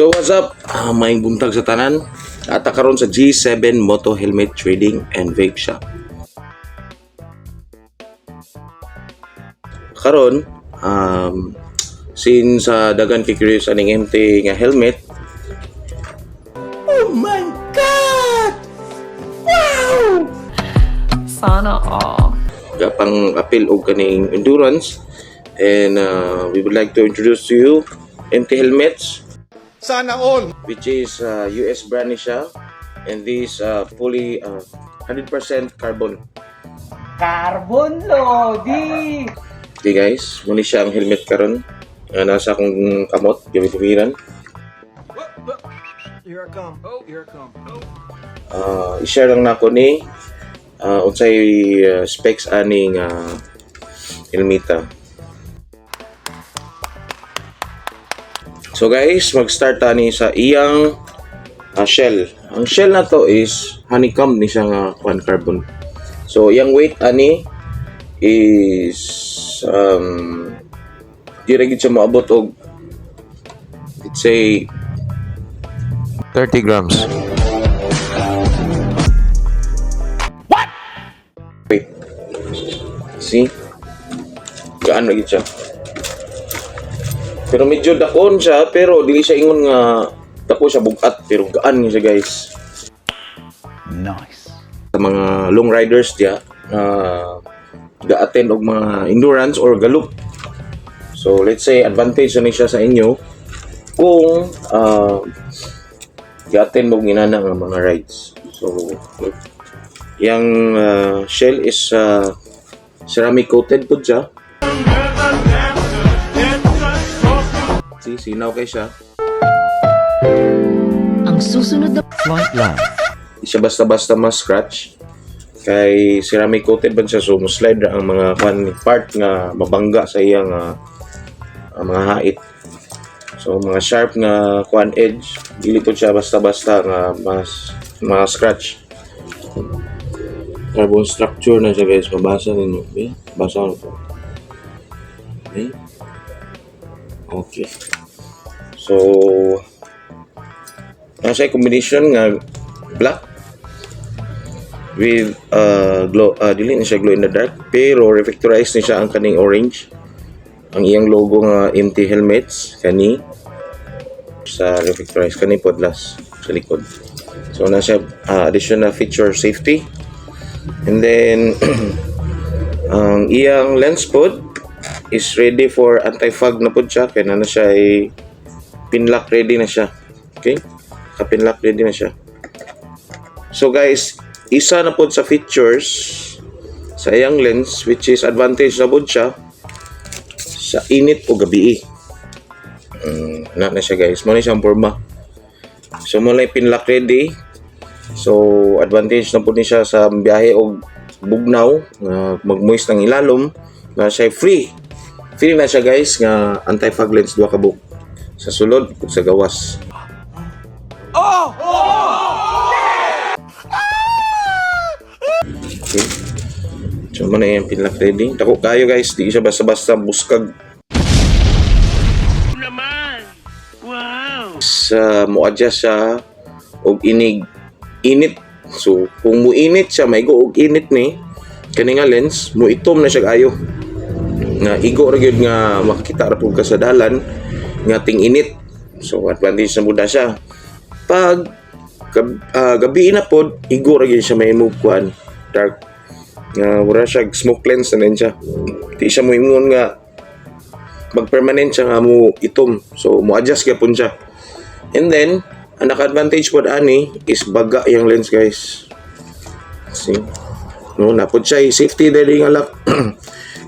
So what's up? Maing buntag sa tanan. Ata karon sa G7 Moto Helmet Trading and Vape Shop. Karon, since dagan kay curious aning MT nga helmet. Oh my God! Wow! Sana all. Gapang appeal og kaning endurance, and we would like to introduce to you MT helmets, Sana all! which is US brand ni siya, and this fully 100% carbon. Carbon Lodi! Okay guys, muna siya ang helmet karon. Nasa akong kamot, gamit-gamiran. Here I come. Oh, here I come. I-share lang nako ni unsay specs aning helmeta. So guys, mag-start ani sa iyang shell. Ang shell na to is honeycomb ni siya nga carbon. So iyang weight ani is di ra gid siya maabot og, let's say, 30 grams. What? Wait. See? Gaan lagi siya. Pero medyo dakon siya, pero dili siya ingon nga dako siya bugat, pero gaan niya siya guys. Nice. Sa mga long riders diya, ga-attend og mga endurance or galop. So let's say advantage na siya sa inyo kung ga-attend og ginana nga mga rides. So yung shell is ceramic coated po siya. See, sinaw kay siya. Ang susunod na Flight line. Di siya basta-basta ma-scratch. Kay ceramic coated ba siya, so slide ra ang mga part nga mabangga sa iyang mga hait. So mga sharp nga edge, dili to siya basta-basta nga mas scratch. Carbon structure na siya guys, mabasa ninyo. Okay? Basa na po. Okay. Okay. So nasa combination nga black with glow, dili na siya glow in the dark, pero reflectorize ni siya ang kaning orange. Ang iyang logo nga MT helmets kani sa reflectorize kani podlas sa likod. So na siya additional feature safety, and then ang iyang lens pod is ready for anti-fog na pod siya, kaya na siya ay pinlock ready na siya. Okay, ka-pinlock ready na siya. So guys, isa na pod sa features sa iyang lens, which is advantage na pod siya sa init o gabi. Na siya guys, mo na siyang forma. So mo na pinlock ready. So advantage na pod ni siya sa biyahe o bugnaw, mag-moist ng ilalom, na siya free na siya guys nga anti-fog lens, duha ka buok sa sulod ug sa gawas. Okay. So man na yung pinlock ready. Dako kayo guys, di siya basta-basta buskag. Naman! Wow! Sa mo-adjust siya og init. So kung muinit siya, maigo og init ni kani nga lens, muitom na siya kayo. Nga igo ra gyud nga makita ra pud ka sa dalan nga ting init. So advantage na muda siya. Pag gabi na pod, igo ra gyud siya may move kuan dark. Wala siya smoke lens na din siya. Di siya mo ingon nga mag-permanent siya nga mo itom. So mo adjust gyapon siya. And then ang naka-advantage pod ani is baga yung lens guys. See? No, napod siya safety diri nga lock.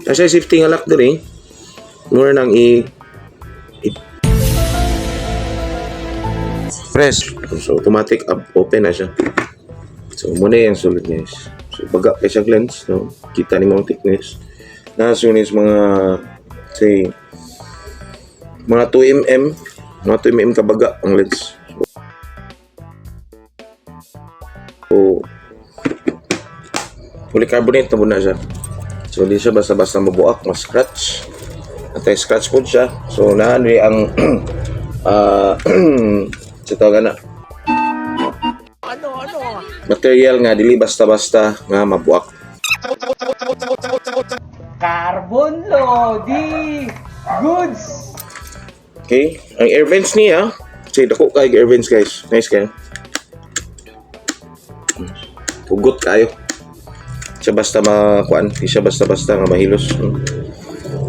Kasi safety nga lock diri. Mura nang press. So automatic open na siya. So muna yung sulod guys. So baga kay siya lens, no? Kita ni mga thickness. Nasunis mga say mga 2mm, mga 2mm kabaga ang lens. So polycarbonate na muna siya. So hindi siya basta-basta mabuak, mas scratch. Anti-scratch po siya. So naanri ang sa tawag na material nga dili basta-basta nga mabuak. Carbon Lodi! Goods! Okay, ang air vents niya, say dako kay air vents guys. Nice kayo. Hugot kayo. Siya basta makuan, di siya basta-basta nga mahilos.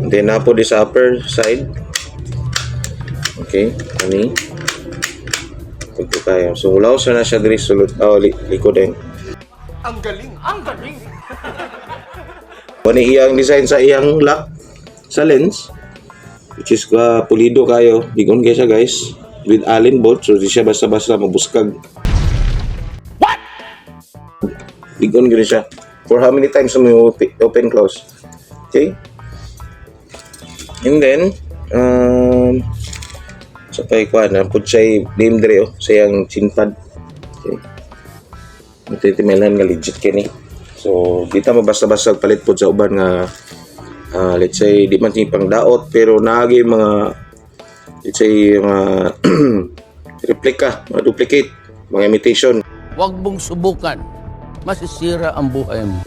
And then napo di sa upper side. Okay, ani. Hugot tayo. So ulaw sa na siya diri sulod. Likod din. Ang galing! Ang galing! Kung iyang design sa iyang lock sa lens, which is pulido kayo, bigon kayo siya guys, with Allen bolt, so di siya basta-basta mabuskag. What? Bigon gano'n siya. For how many times mo open close? Okay? And then, sa pay ko na, put siya name dre sa iyang chinpad. Okay? Matitimelan nga legit kini. So, di ta mabasta-basta palit po sa uban nga let's say, di man pang daot pero naagi mga let's say, mga replika, mga duplicate, mga imitation. Huwag mong subukan. Masisira ang buhay mo.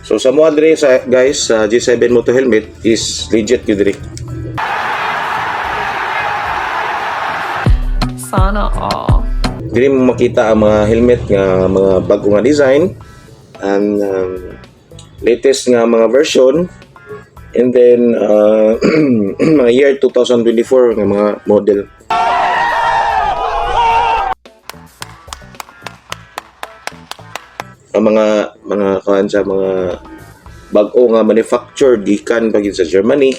So, sa mga diri guys, sa G7 Moto Helmet is legit yun diri. Sana all. Dili mo makita ang mga helmet nga mga bago nga design and latest nga mga version, and then mga year 2024 nga mga model. Ang mga kuan sa mga bago nga manufactured gikan pagin sa Germany,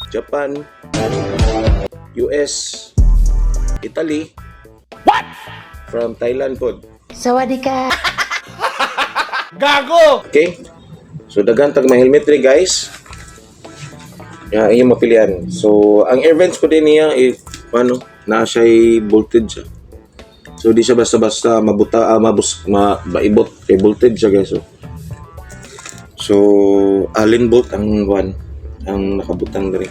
Japan, US, Italy, from Thailand po. Sawadika. Gago! Okay? So, daghan tag mga helmet rin, guys. Iyong mapilian. So, ang air vents po din niya, na siya'y voltage siya. So, di siya basta-basta maibot kay voltage siya, guys. So, Allen bolt ang nakabutang rin.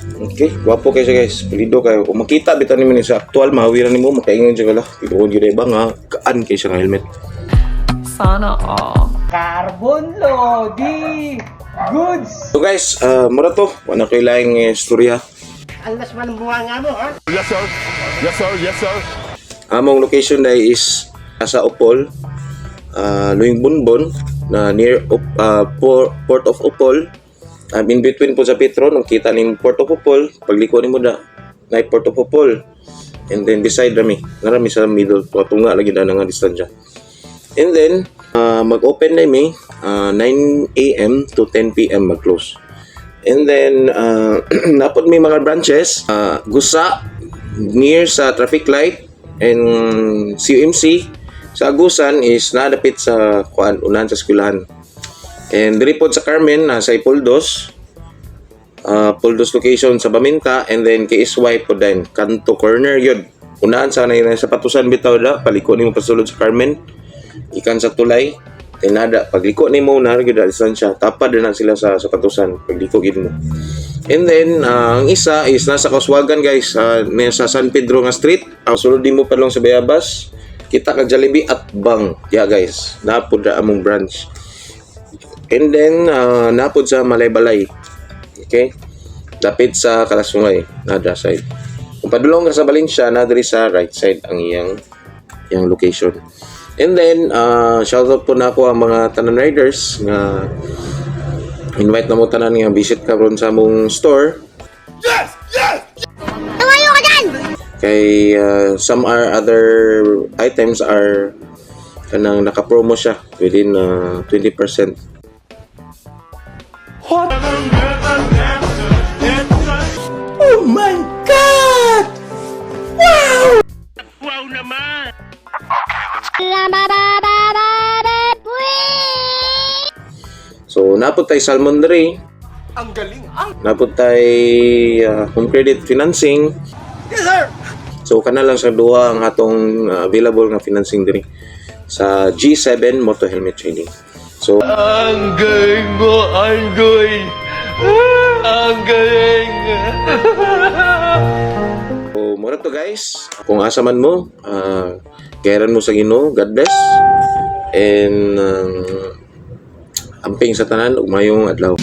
Okay, wapo kayo siya guys. Pulido kayo. Kung makita bitan niyo sa aktual, mahawiran niyo mo, makaingon siya kala. Pero kung yun ba nga, kaan kayo siya ng helmet. Sana all. Carbon Lodi! Goods! So guys, mura to. Wala kayo laing istorya. Alas man ang bunga nga mo, ha? Yes sir! Yes sir! Yes sir! Among location na is sa Opol, Luing Bunbon, na near Port of Opol. In between po sa Petron, kita ni Port of Opol, pagliko ni mo na Port of Opol. And then beside rami sa middle, tunga lagi na nga distansya. And then, mag-open na mi 9 AM to 10 PM mag-close. And then, napod may mga branches, Gusa, near sa traffic light, and CUMC. Sa Agusan is nadapit sa unahan sa eskwelahan. And diri po sa Carmen, nasa Poldos location sa Baminta, and then KSY po din, kanto corner yun. Unahan sa patusan bitaw da, paliko ni mo pasulod sa Carmen, ikan sa tulay, tinada, pagliko ni mo na, gyud distansya, tapad na sila sa patusan, pagliko gid mo. And then, ang isa is nasa Kaswagan guys, nasa San Pedro nga street, sulod din mo palong sa Bayabas, kita ka Jollibee at Bang, guys, napod da among branch. And then, napod sa Malaybalay. Okay? Dapit sa Kalasungay, nada side. Kung padulong ka sa Valencia, nadiri sa right side ang iyang location. And then, shoutout po na ako ang mga tanan riders nga invite na mo tanan nga visit ka ron sa among store. Yes! Yes! Tumayo ka dyan! Kay some other items are kanang naka-promo siya within 20%. What? Oh my God! Wow! Wow naman! So, napod tayo Salmon Dre, Ang galing! napod tayo home credit financing. Yes sir! So, kana lang sa duha ang atong available nga financing diri sa G7 Moto Helmet Trading. So, Ang galing mo, Anggoy! Ang galing! So, mura to guys. Kung asa man mo, kairan mo sa Ginoo. God bless. And amping sa tanan ug mayong adlaw.